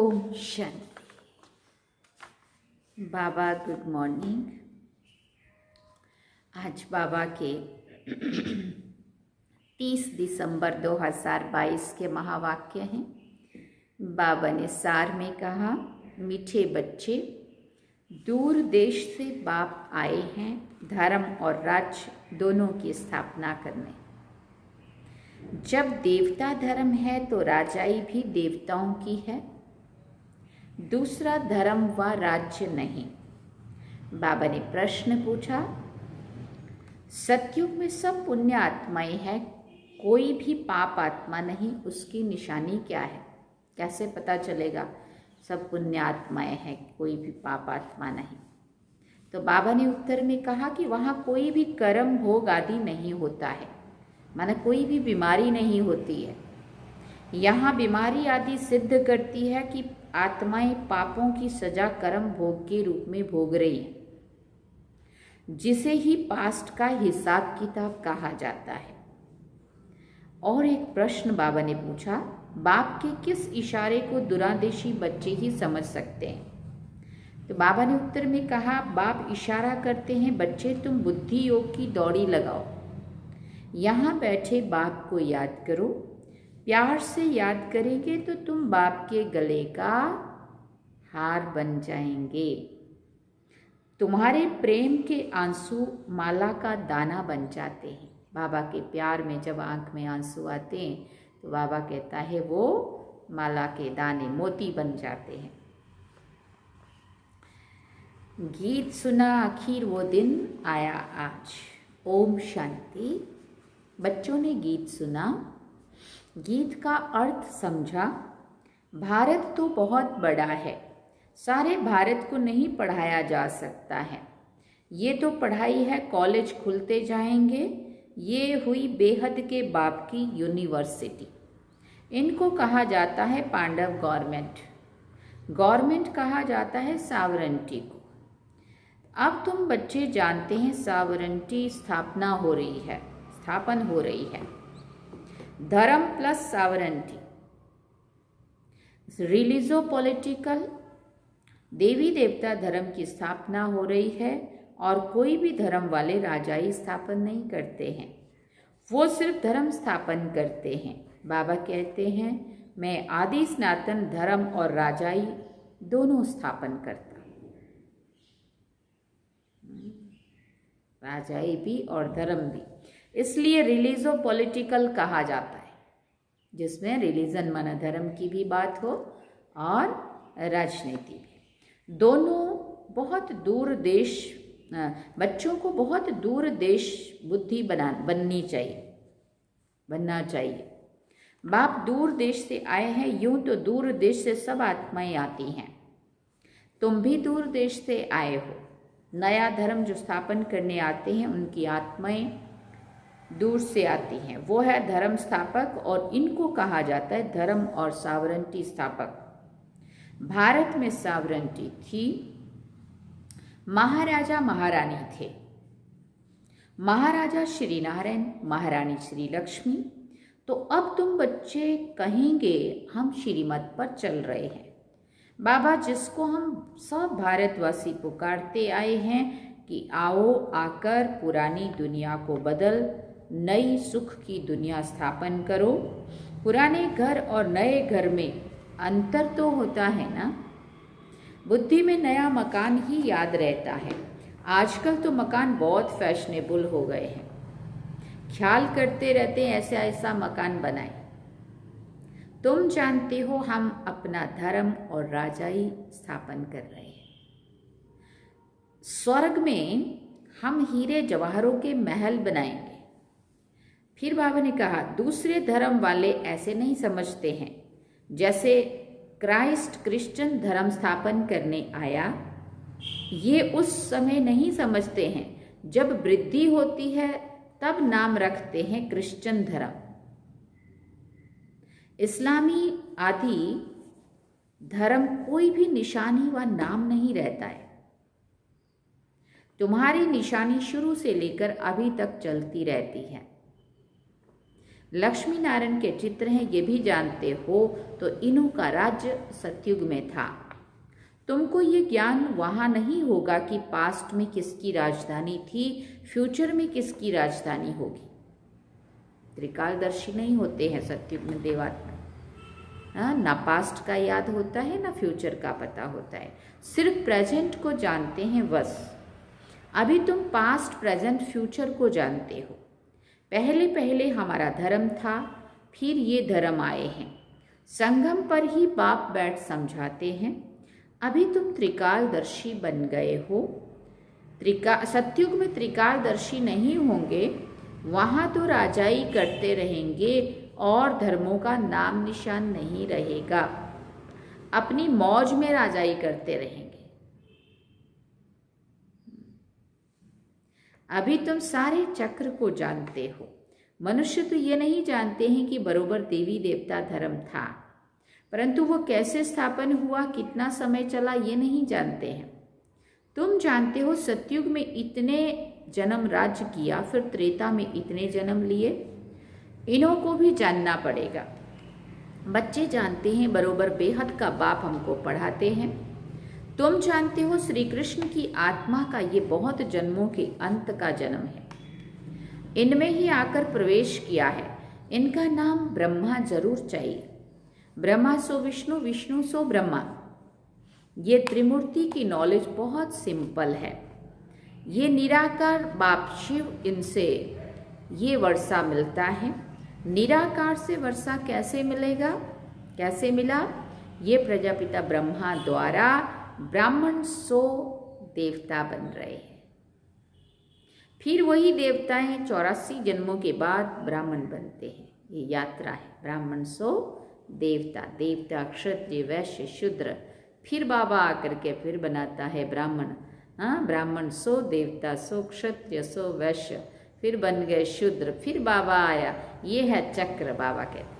ओम शांति। बाबा good morning. आज बाबा के 30 दिसंबर 2022 के महावाक्य हैं। बाबा ने सार में कहा, मीठे बच्चे, दूर देश से बाप आए हैं धर्म और राज्य दोनों की स्थापना करने। जब देवता धर्म है तो राजाई भी देवताओं की है, दूसरा धर्म व राज्य नहीं। बाबा ने प्रश्न पूछा, सतयुग में सब पुण्य आत्माएं हैं, कोई भी पाप आत्मा नहीं, उसकी निशानी क्या है? कैसे पता चलेगा सब पुण्य आत्माएं हैं, कोई भी पाप आत्मा नहीं? तो बाबा ने उत्तर में कहा कि वहाँ कोई भी कर्म भोग आदि नहीं होता है, माना कोई भी बीमारी नहीं होती है। यहाँ बीमारी आदि सिद्ध करती है कि आत्माएं पापों की सजा कर्म भोग के रूप में भोग रही है, जिसे ही पास्ट का हिसाब किताब कहा जाता है। और एक प्रश्न बाबा ने पूछा, बाप के किस इशारे को दुरादेशी बच्चे ही समझ सकते हैं? तो बाबा ने उत्तर में कहा, बाप इशारा करते हैं, बच्चे तुम बुद्धि योग की दौड़ी लगाओ, यहाँ बैठे बाप को याद करो, प्यार से याद करेंगे तो तुम बाप के गले का हार बन जाएंगे। तुम्हारे प्रेम के आंसू माला का दाना बन जाते हैं। बाबा के प्यार में जब आंख में आंसू आते हैं तो बाबा कहता है वो माला के दाने मोती बन जाते हैं। गीत सुना आखिर वो दिन आया आज। ओम शांति। बच्चों ने गीत सुना, गीत का अर्थ समझा। भारत तो बहुत बड़ा है, सारे भारत को नहीं पढ़ाया जा सकता है। ये तो पढ़ाई है, कॉलेज खुलते जाएंगे। ये हुई बेहद के बाप की यूनिवर्सिटी। इनको कहा जाता है पांडव गवर्नमेंट, गवर्नमेंट कहा जाता है सावरंटी को। अब तुम बच्चे जानते हैं सावरंटी स्थापना हो रही है, स्थापन हो रही है। धर्म प्लस सावरंटी, रिलीजो पॉलिटिकल, देवी देवता धर्म की स्थापना हो रही है। और कोई भी धर्म वाले राजाई स्थापन नहीं करते हैं, वो सिर्फ धर्म स्थापन करते हैं। बाबा कहते हैं, मैं आदि सनातन धर्म और राजाई दोनों स्थापन करता, राजाई भी और धर्म भी। इसलिए रिलीजो पॉलिटिकल कहा जाता है, जिसमें रिलीजन माना धर्म की भी बात हो और राजनीति भी। दोनों बहुत दूर देश, बच्चों को बहुत दूर देश बुद्धि बनना चाहिए। बाप दूर देश से आए हैं, यूं तो दूर देश से सब आत्माएं आती हैं, तुम भी दूर देश से आए हो। नया धर्म जो स्थापन करने आते हैं उनकी आत्माएं दूर से आती हैं, वो है धर्म स्थापक, और इनको कहा जाता है धर्म और सावरंटी स्थापक। भारत में सावरंटी थी, महाराजा महारानी थे, महाराजा श्री नारायण, महारानी श्री लक्ष्मी। तो अब तुम बच्चे कहेंगे हम श्रीमत पर चल रहे हैं। बाबा जिसको हम सब भारतवासी पुकारते आए हैं कि आओ आकर पुरानी दुनिया को बदल नई सुख की दुनिया स्थापन करो। पुराने घर और नए घर में अंतर तो होता है ना। बुद्धि में नया मकान ही याद रहता है। आजकल तो मकान बहुत फैशनेबल हो गए हैं, ख्याल करते रहते हैं ऐसा ऐसा मकान बनाए। तुम जानते हो हम अपना धर्म और राजाई स्थापन कर रहे हैं। स्वर्ग में हम हीरे जवाहरों के महल बनाएंगे। फिर बाबा ने कहा, दूसरे धर्म वाले ऐसे नहीं समझते हैं, जैसे क्राइस्ट क्रिश्चियन धर्म स्थापन करने आया। ये उस समय नहीं समझते हैं, जब वृद्धि होती है तब नाम रखते हैं क्रिश्चियन धर्म। इस्लामी आदि धर्म कोई भी निशानी व नाम नहीं रहता है। तुम्हारी निशानी शुरू से लेकर अभी तक चलती रहती है। लक्ष्मी नारायण के चित्र हैं ये भी जानते हो, तो इन्हों का राज्य सतयुग में था। तुमको ये ज्ञान वहाँ नहीं होगा कि पास्ट में किसकी राजधानी थी, फ्यूचर में किसकी राजधानी होगी। त्रिकालदर्शी नहीं होते हैं सतयुग में देवात्मा। ना पास्ट का याद होता है ना फ्यूचर का पता होता है, सिर्फ प्रेजेंट को जानते हैं बस। अभी तुम पास्ट प्रेजेंट फ्यूचर को जानते हो। पहले पहले हमारा धर्म था, फिर ये धर्म आए हैं। संगम पर ही बाप बैठ समझाते हैं। अभी तुम त्रिकालदर्शी बन गए हो। सतयुग में त्रिकालदर्शी नहीं होंगे, वहाँ तो राजाई करते रहेंगे और धर्मों का नाम निशान नहीं रहेगा। अपनी मौज में राजाई करते रहेंगे। अभी तुम सारे चक्र को जानते हो। मनुष्य तो ये नहीं जानते हैं कि बरोबर देवी देवता धर्म था, परंतु वो कैसे स्थापन हुआ, कितना समय चला, ये नहीं जानते हैं। तुम जानते हो सतयुग में इतने जन्म राज्य किया, फिर त्रेता में इतने जन्म लिए। इन्हों को भी जानना पड़ेगा। बच्चे जानते हैं बरोबर बेहद का बाप हमको पढ़ाते हैं। तुम जानते हो श्री कृष्ण की आत्मा का ये बहुत जन्मों के अंत का जन्म है। इनमें ही आकर प्रवेश किया है। इनका नाम ब्रह्मा जरूर चाहिए। ब्रह्मा सो विष्णु, विष्णु सो ब्रह्मा। ये त्रिमूर्ति की नॉलेज बहुत सिंपल है। ये निराकार बाप शिव, इनसे ये वर्षा मिलता है। निराकार से वर्षा कैसे मिलेगा, कैसे मिला? ये प्रजापिता ब्रह्मा द्वारा ब्राह्मण सो देवता बन रहे हैं। फिर वही देवताएं 84 जन्मों के बाद ब्राह्मण बनते हैं। ये यात्रा है, ब्राह्मण सो देवता, देवता क्षत्रिय वैश्य शूद्र, फिर बाबा आकर के फिर बनाता है ब्राह्मण। ब्राह्मण सो देवता सो क्षत्रिय सो वैश्य, फिर बन गए शूद्र, फिर बाबा आया। ये है चक्र, बाबा कहते हैं।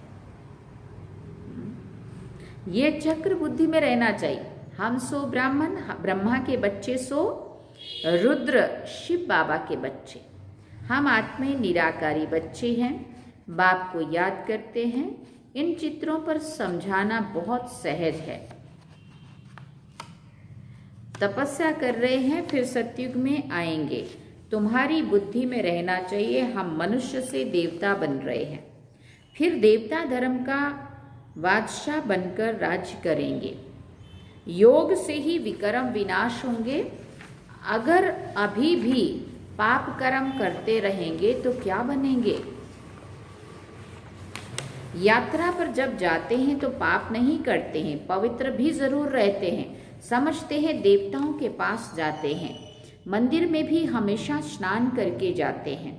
ये चक्र बुद्धि में रहना चाहिए। हम सो ब्राह्मण, ब्रह्मा के बच्चे सो रुद्र, शिव बाबा के बच्चे। हम आत्मा निराकारी बच्चे हैं, बाप को याद करते हैं। इन चित्रों पर समझाना बहुत सहज है। तपस्या कर रहे हैं, फिर सतयुग में आएंगे। तुम्हारी बुद्धि में रहना चाहिए हम मनुष्य से देवता बन रहे हैं, फिर देवता धर्म का बादशाह बनकर राज्य करेंगे। योग से ही विकर्म विनाश होंगे। अगर अभी भी पाप कर्म करते रहेंगे तो क्या बनेंगे? यात्रा पर जब जाते हैं तो पाप नहीं करते हैं, पवित्र भी जरूर रहते हैं। समझते हैं देवताओं के पास जाते हैं। मंदिर में भी हमेशा स्नान करके जाते हैं।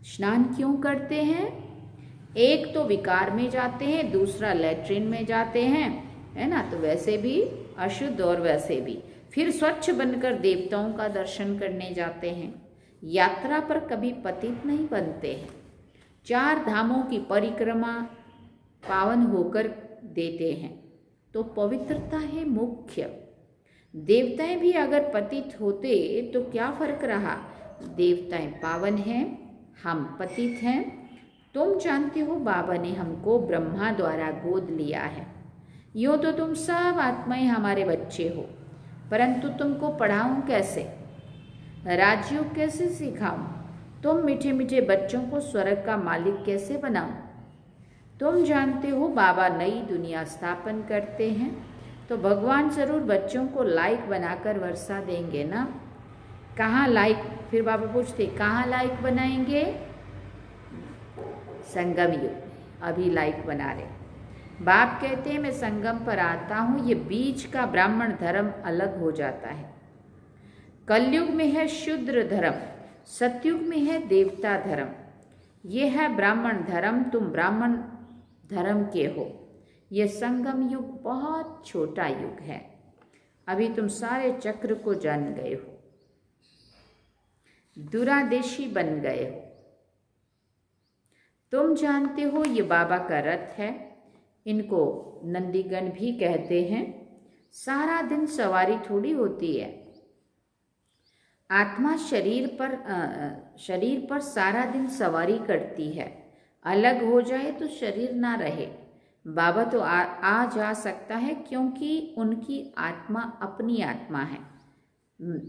स्नान क्यों करते हैं? एक तो विकार में जाते हैं, दूसरा लैट्रिन में जाते हैं, है ना, तो वैसे भी अशुद्ध और वैसे भी। फिर स्वच्छ बनकर देवताओं का दर्शन करने जाते हैं। यात्रा पर कभी पतित नहीं बनते हैं। 4 धामों की परिक्रमा पावन होकर देते हैं, तो पवित्रता है मुख्य। देवताएं भी अगर पतित होते तो क्या फर्क रहा? देवताएं पावन हैं, हम पतित हैं। तुम जानते हो बाबा ने हमको ब्रह्मा द्वारा गोद लिया है। यूँ तो तुम सब आत्माएं हमारे बच्चे हो, परंतु तुमको पढ़ाऊं कैसे, राजयोग कैसे सिखाऊं? तुम मीठे मीठे बच्चों को स्वर्ग का मालिक कैसे बनाऊं? तुम जानते हो बाबा नई दुनिया स्थापन करते हैं, तो भगवान जरूर बच्चों को लायक बनाकर वर्षा देंगे ना। कहाँ लायक? फिर बाबा पूछते कहाँ लायक बनाएंगे? संगम युग अभी लायक बना रहे। बाप कहते हैं मैं संगम पर आता हूँ, ये बीच का ब्राह्मण धर्म अलग हो जाता है। कलयुग में है शूद्र धर्म, सतयुग में है देवता धर्म। ये है ब्राह्मण धर्म, तुम ब्राह्मण धर्म के हो। ये संगम युग बहुत छोटा युग है। अभी तुम सारे चक्र को जान गए हो, दुरादेशी बन गए हो। तुम जानते हो ये बाबा का रथ है, इनको नंदीगण भी कहते हैं। सारा दिन सवारी थोड़ी होती है। आत्मा शरीर पर सारा दिन सवारी करती है। अलग हो जाए तो शरीर ना रहे। बाबा तो आ जा सकता है क्योंकि उनकी आत्मा अपनी आत्मा है।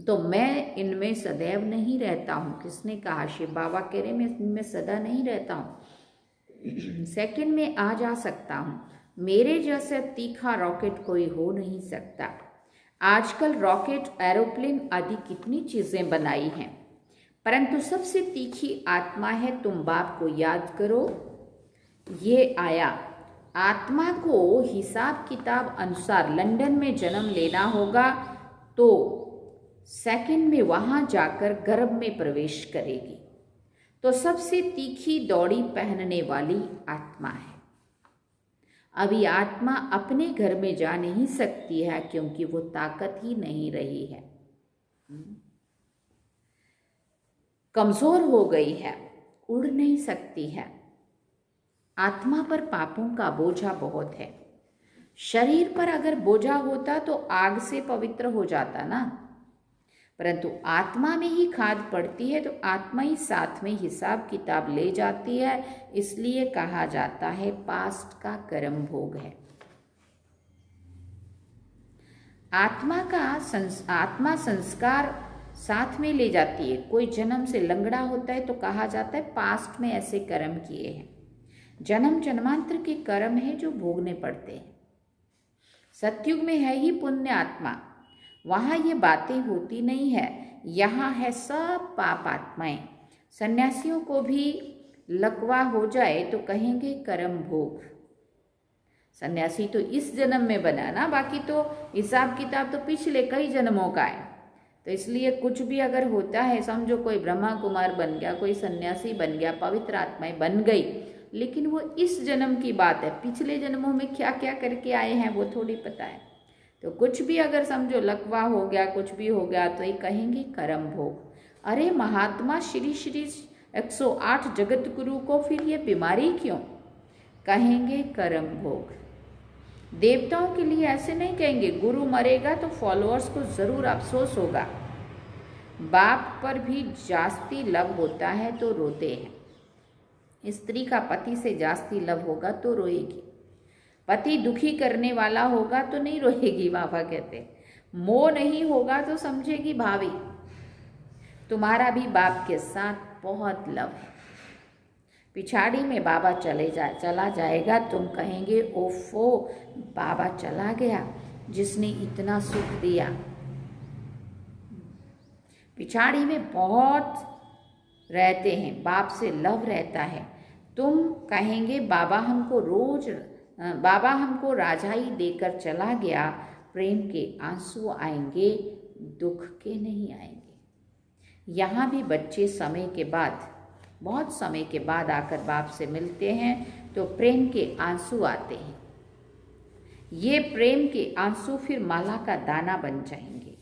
तो मैं इनमें सदैव नहीं रहता हूँ। किसने कहा? शिव बाबा कह रहे मैं इनमें सदा नहीं रहता हूँ, सेकंड में आ जा सकता हूँ। मेरे जैसे तीखा रॉकेट कोई हो नहीं सकता। आजकल रॉकेट, एरोप्लेन आदि कितनी चीज़ें बनाई हैं, परंतु सबसे तीखी आत्मा है। तुम बाप को याद करो, ये आया। आत्मा को हिसाब किताब अनुसार लंदन में जन्म लेना होगा तो सेकंड में वहां जाकर गर्भ में प्रवेश करेगी। तो सबसे तीखी दौड़ी पहनने वाली आत्मा है। अभी आत्मा अपने घर में जा नहीं सकती है क्योंकि वो ताकत ही नहीं रही है, कमजोर हो गई है, उड़ नहीं सकती है। आत्मा पर पापों का बोझा बहुत है। शरीर पर अगर बोझा होता तो आग से पवित्र हो जाता ना, परंतु आत्मा में ही खाद पड़ती है तो आत्मा ही साथ में हिसाब किताब ले जाती है। इसलिए कहा जाता है पास्ट का कर्म भोग है। आत्मा संस्कार साथ में ले जाती है। कोई जन्म से लंगड़ा होता है तो कहा जाता है पास्ट में ऐसे कर्म किए हैं। जन्म जन्मांतर के कर्म है जो भोगने पड़ते हैं। सतयुग में है ही पुण्य आत्मा, वहाँ ये बातें होती नहीं है। यहाँ है सब पाप आत्माएं। सन्यासियों को भी लकवा हो जाए तो कहेंगे कर्म भोग। सन्यासी तो इस जन्म में बना ना, बाकी तो हिसाब किताब तो पिछले कई जन्मों का है। तो इसलिए कुछ भी अगर होता है, समझो कोई ब्रह्मा कुमार बन गया, कोई सन्यासी बन गया, पवित्र आत्माएं बन गई, लेकिन वो इस जन्म की बात है। पिछले जन्मों में क्या क्या करके आए हैं वो थोड़ी पता है। तो कुछ भी अगर समझो लकवा हो गया, कुछ भी हो गया, तो ये कहेंगे कर्म भोग। अरे महात्मा श्री श्री 108 जगत गुरु को फिर ये बीमारी क्यों? कहेंगे कर्म भोग। देवताओं के लिए ऐसे नहीं कहेंगे। गुरु मरेगा तो फॉलोअर्स को जरूर अफसोस होगा। बाप पर भी जास्ती लव होता है तो रोते हैं। स्त्री का पति से जास्ती लव होगा तो रोएगी। पति दुखी करने वाला होगा तो नहीं रोएगी। बाबा कहते मोह नहीं होगा तो समझेगी भाभी तुम्हारा भी बाप के साथ बहुत लव है। पिछाड़ी में बाबा चला जाएगा, तुम कहेंगे ओफो बाबा चला गया जिसने इतना सुख दिया। पिछाड़ी में बहुत रहते हैं, बाप से लव रहता है। तुम कहेंगे बाबा हमको राजाई देकर चला गया। प्रेम के आंसू आएंगे, दुख के नहीं आएंगे। यहाँ भी बच्चे समय के बाद, बहुत समय के बाद आकर बाप से मिलते हैं तो प्रेम के आंसू आते हैं। ये प्रेम के आंसू फिर माला का दाना बन जाएंगे।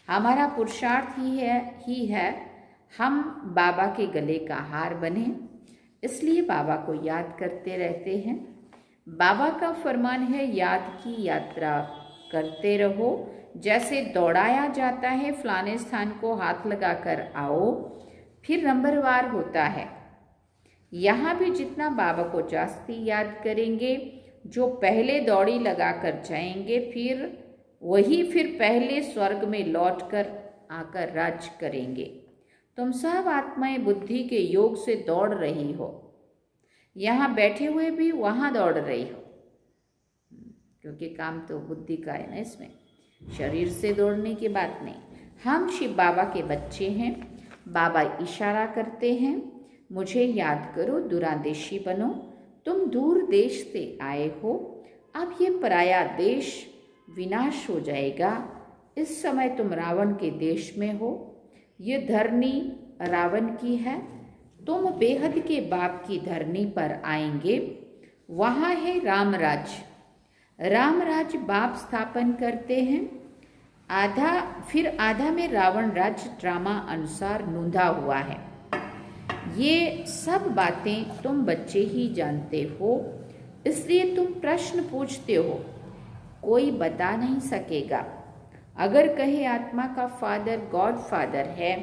हमारा पुरुषार्थ ही है हम बाबा के गले का हार बने। इसलिए बाबा को याद करते रहते हैं। बाबा का फरमान है याद की यात्रा करते रहो। जैसे दौड़ाया जाता है फलाने स्थान को हाथ लगाकर आओ, फिर नंबरवार होता है। यहाँ भी जितना बाबा को जास्ती याद करेंगे, जो पहले दौड़ी लगाकर जाएंगे, फिर पहले स्वर्ग में लौटकर आकर राज करेंगे। तुम सब आत्माएं बुद्धि के योग से दौड़ रही हो। यहाँ बैठे हुए भी वहाँ दौड़ रही हो, क्योंकि काम तो बुद्धि का है ना, इसमें शरीर से दौड़ने की बात नहीं। हम शिव बाबा के बच्चे हैं। बाबा इशारा करते हैं, मुझे याद करो, दुरादेशी बनो। तुम दूर देश से आए हो, अब ये पराया देश विनाश हो जाएगा। इस समय तुम रावण के देश में हो। ये धरनी रावण की है। तुम बेहद के बाप की धरनी पर आएंगे। वहाँ है रामराज। रामराज बाप स्थापन करते हैं। आधा में रावण राज्य ड्रामा अनुसार नूंधा हुआ है। ये सब बातें तुम बच्चे ही जानते हो, इसलिए तुम प्रश्न पूछते हो, कोई बता नहीं सकेगा। अगर कहे आत्मा का फादर गॉड फादर है,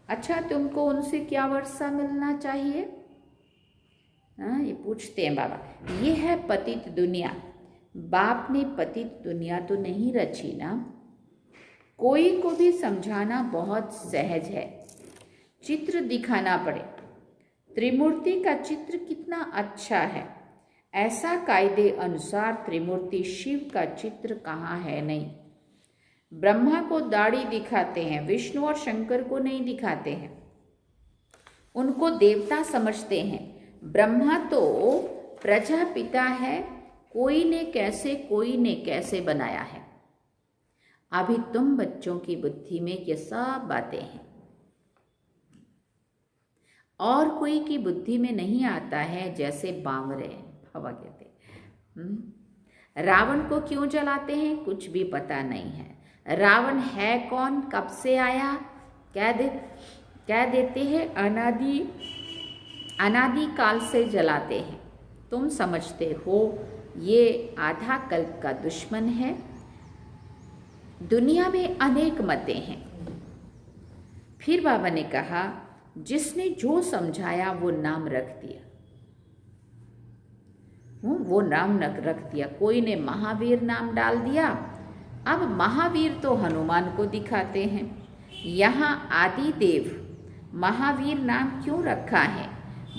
अच्छा तुमको उनसे क्या वर्षा मिलना चाहिए? हाँ, ये पूछते हैं बाबा, ये है पतित दुनिया। बाप ने पतित दुनिया तो नहीं रची ना। कोई को भी समझाना बहुत सहज है, चित्र दिखाना पड़े। त्रिमूर्ति का चित्र कितना अच्छा है, ऐसा कायदे अनुसार त्रिमूर्ति शिव का चित्र कहाँ है नहीं। ब्रह्मा को दाढ़ी दिखाते हैं, विष्णु और शंकर को नहीं दिखाते हैं, उनको देवता समझते हैं। ब्रह्मा तो प्रजापिता है, कोई ने कैसे बनाया है। अभी तुम बच्चों की बुद्धि में ये सब बातें हैं, और कोई की बुद्धि में नहीं आता है, जैसे बावरे हवा कहते। रावण को क्यों जलाते हैं, कुछ भी पता नहीं है। रावण है कौन, कब से आया, कह देते हैं अनादि काल से जलाते हैं। तुम समझते हो ये आधा कल्प का दुश्मन है। दुनिया में अनेक मतें हैं। फिर बाबा ने कहा, जिसने जो समझाया वो नाम रख दिया, वो नाम रख दिया। कोई ने महावीर नाम डाल दिया। अब महावीर तो हनुमान को दिखाते हैं, यहाँ आदि देव महावीर नाम क्यों रखा है।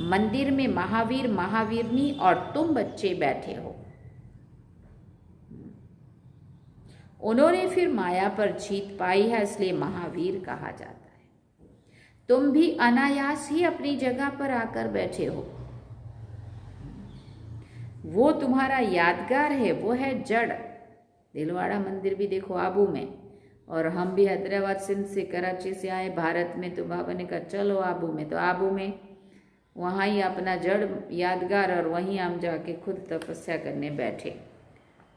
मंदिर में महावीर महावीरनी और तुम बच्चे बैठे हो। उन्होंने फिर माया पर जीत पाई है, इसलिए महावीर कहा जाता है। तुम भी अनायास ही अपनी जगह पर आकर बैठे हो। वो तुम्हारा यादगार है, वो है जड़। दिलवाड़ा मंदिर भी देखो आबू में, और हम भी हैदराबाद सिंध से कराची से आए भारत में, तो बाबा ने कहा चलो आबू में, तो आबू में वहाँ ही अपना जड़ यादगार, और वहीं हम जाके खुद तपस्या करने बैठे।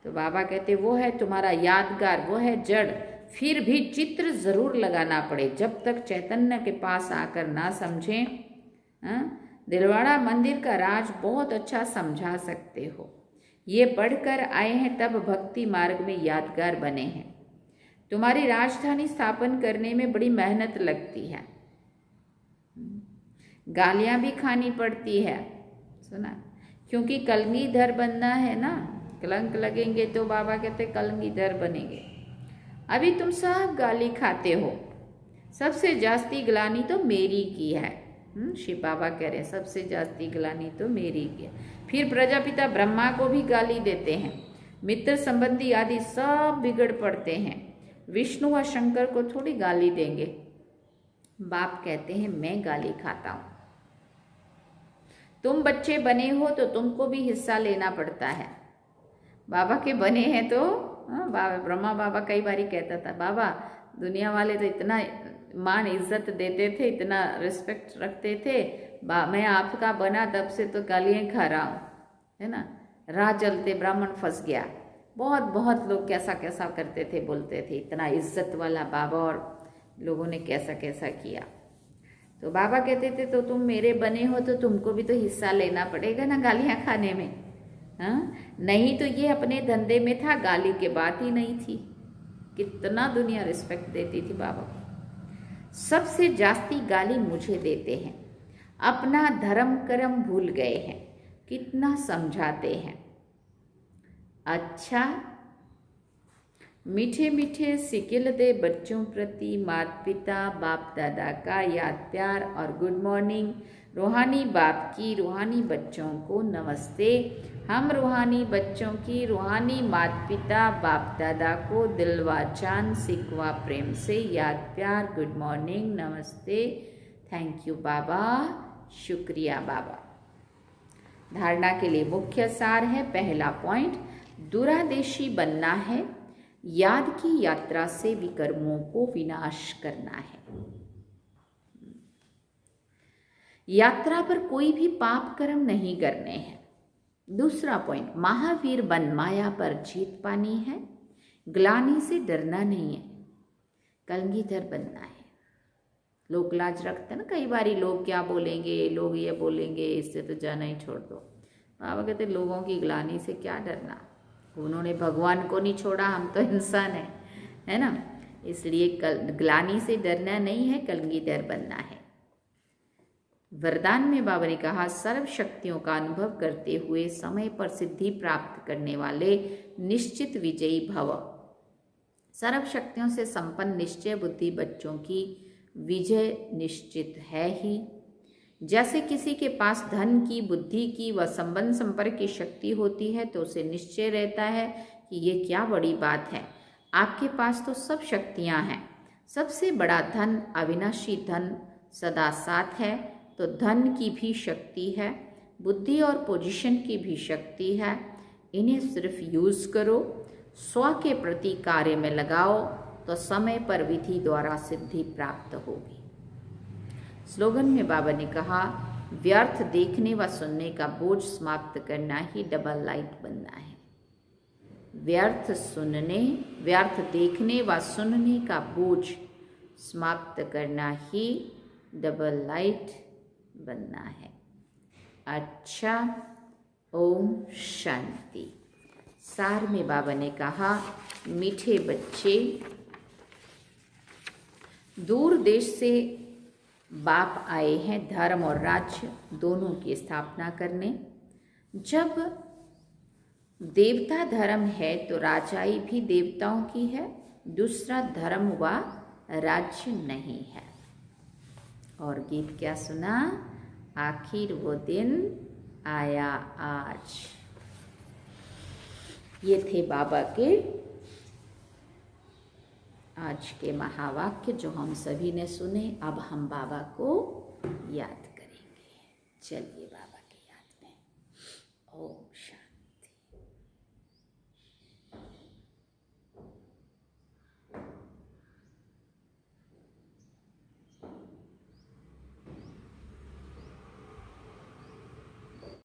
तो बाबा कहते वो है तुम्हारा यादगार, वो है जड़। फिर भी चित्र जरूर लगाना पड़े, जब तक चैतन्य के पास आकर ना समझें। दिलवाड़ा मंदिर का राज बहुत अच्छा समझा सकते हो। ये पढ़कर आए हैं, तब भक्ति मार्ग में यादगार बने हैं। तुम्हारी राजधानी स्थापन करने में बड़ी मेहनत लगती है, गालियां भी खानी पड़ती है, सुना, क्योंकि कलगीधर बनना है ना। कलंक लगेंगे तो बाबा कहते कलगीधर बनेंगे। अभी तुम सब गाली खाते हो, सबसे जास्ती ग्लानी तो मेरी की है। शिव बाबा कह रहे हैं सबसे जास्ती ग्लानी तो मेरी की है। फिर प्रजापिता ब्रह्मा को भी गाली देते हैं, मित्र संबंधी आदि सब बिगड़ पड़ते हैं। विष्णु व शंकर को थोड़ी गाली देंगे। बाप कहते हैं मैं गाली खाता हूं। तुम बच्चे बने हो तो तुमको भी हिस्सा लेना पड़ता है। बाबा के बने हैं तो बाबा ब्रह्मा बाबा कई बारी कहता था, बाबा दुनिया वाले तो इतना मान इज्जत देते थे, इतना रिस्पेक्ट रखते थे, मैं आपका बना तब से तो गालियाँ खा रहा हूँ, है ना। राह चलते ब्राह्मण फंस गया। बहुत बहुत लोग कैसा कैसा करते थे, बोलते थे इतना इज्जत वाला बाबा, और लोगों ने कैसा कैसा किया। तो बाबा कहते थे तो तुम मेरे बने हो तो तुमको भी तो हिस्सा लेना पड़ेगा ना गालियाँ खाने में। हाँ, नहीं तो ये अपने धंधे में था, गाली के बात ही नहीं थी। कितना दुनिया रिस्पेक्ट देती थी बाबा को। सबसे जास्ती गाली मुझे देते हैं, अपना धर्म कर्म भूल गए हैं, कितना समझाते हैं। अच्छा, मीठे मीठे सिकिल दे बच्चों प्रति माता पिता बाप दादा का याद प्यार और गुड मॉर्निंग। रूहानी बाप की रूहानी बच्चों को नमस्ते। हम रूहानी बच्चों की रूहानी माता पिता बाप दादा को दिलवा चांद सिकवा प्रेम से याद प्यार गुड मॉर्निंग नमस्ते। थैंक यू बाबा, शुक्रिया बाबा। धारणा के लिए मुख्य सार है, पहला पॉइंट, दूरादेशी बनना है, याद की यात्रा से विकर्मों को विनाश करना है। यात्रा पर कोई भी पाप कर्म नहीं करने हैं। दूसरा पॉइंट, महावीर बन माया पर जीत पानी है, ग्लानि से डरना नहीं है, कलगीधर बनना है। लोग लाज रखते हैं ना, कई बारी लोग क्या बोलेंगे, लोग ये बोलेंगे, इससे तो जाना ही छोड़ दो। बाबा कहते लोगों की ग्लानि से क्या डरना, उन्होंने भगवान को नहीं छोड़ा, हम तो इंसान है ना। इसलिए ग्लानि से डरना नहीं है, कलगीधर बनना है। वरदान में बाबा ने कहा, सर्व शक्तियों का अनुभव करते हुए समय पर सिद्धि प्राप्त करने वाले निश्चित विजयी भव। सर्व शक्तियों से संपन्न निश्चय बुद्धि बच्चों की विजय निश्चित है ही। जैसे किसी के पास धन की, बुद्धि की व संबंध संपर्क की शक्ति होती है तो उसे निश्चय रहता है कि ये क्या बड़ी बात है, आपके पास तो सब शक्तियां हैं। सबसे बड़ा धन अविनाशी धन सदा साथ है, तो धन की भी शक्ति है, बुद्धि और पोजीशन की भी शक्ति है। इन्हें सिर्फ यूज करो, स्व के प्रति कार्य में लगाओ तो समय पर विधि द्वारा सिद्धि प्राप्त होगी। स्लोगन में बाबा ने कहा, व्यर्थ देखने व सुनने का बोझ समाप्त करना ही डबल लाइट बनना है। व्यर्थ देखने व सुनने का बोझ समाप्त करना ही डबल लाइट बनना है। अच्छा, ओम शांति। सार में बाबा ने कहा, मीठे बच्चे, दूर देश से बाप आए हैं धर्म और राज्य दोनों की स्थापना करने। जब देवता धर्म है तो राजाई भी देवताओं की है, दूसरा धर्म व राज्य नहीं है। और गीत क्या सुना, आखिर वो दिन आया आज। ये थे बाबा के आज के महावाक्य जो हम सभी ने सुने। अब हम बाबा को याद करेंगे। चलिए बाबा की याद में। ओम शांति।